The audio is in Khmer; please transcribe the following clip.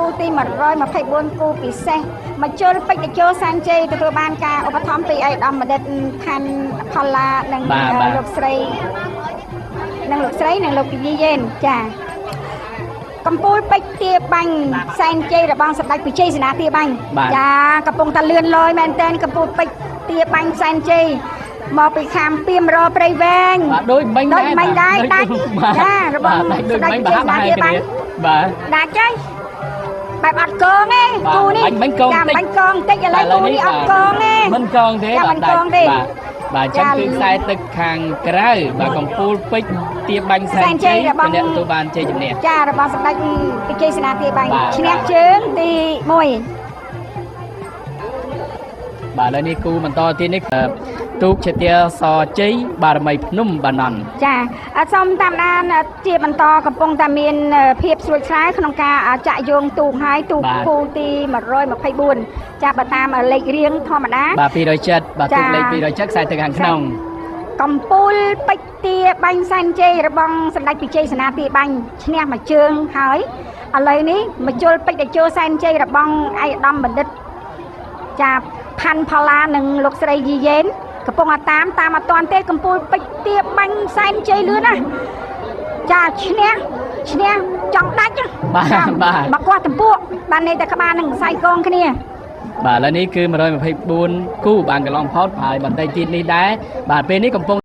គូទី124គូពិសេសមកជលពេជ្រតេជោសានជ័យទទួលបានការឧបត្ថម្ភពីឯកឧត្តមបណ្ឌិតផាន់ផល្លានិងលោកស្រីនិងលោកពីយេនចាកំពូលពេជ្រទាបាញ់សែនជ័យរបស់សម្ដេចវិជ័យសេនាទាបាញ់ចាកំពុងតែលឿនលយមែនទែនកំពូលពេជ្រទាបាញ់សែនជ័យមកពីខាងពីមរព្រៃវែងដូចមិញដែរដាច់ចារបស់សម្ដេចវិជ័យសេនាទាបាញ់បាទដាច់ហើយបែបអត់កងទេគូនេះបាញ់កងតិចឥឡូវគូនេះអត់កងទេមិនកងទេបាទចឹងគឺខ្សែទឹកខាងក្រៅបាទកំពូលពេជ្រទាបាញ់សែនជ័យរបស់អ្នកទទួលបានជ័យជំនះចារបស់សម្ដេចវិជ័យសេនាទាបាញ់ឈ្នះជើងទី1បាទឥឡូវនេះគូបន្តទៀតនេះទូកជាទាសជ័យបារមីភ្នំបាណន់ចាសូមតាមដានជាបន្តកំពុងតែមានភាពស្រួលឆ្លើយក្នុងការចាក់យោងទូកហើយទូកគូទី124ចាបើតាមលេខរៀងធម្មតាបាទ270បាទទូកលេខ270ខ្សែទឹកខាងក្នុងកំពូលពេជ្រទាបាញ់សែនជ័យរបស់សម្ដេចវិជ័យសេនាទាបាញ់ឈ្នះមួយជើងហើយឥឡូវនេះមកជលពេជ្រតេជោសែនជ័យរបស់ឯកឧត្តមបណ្ឌិតចាផាន់ផល្លានិងលោកស្រីយីយ៉េនកំពុងតាមអត់ទាន់ទេកំពូលពេជ្រទាបាញ់សែនជ័យលឿនណាចាឈ្នះចង់ដាច់បាទមកគាត់ទំពួកបាននេះតែក្បាលនឹងខ្សែកងគ្នាបាទឥឡូវនេះគឺ124គូបានកន្លងផុតហើយបន្តិចទៀតនេះដែរបាទពេលនេះកំពុង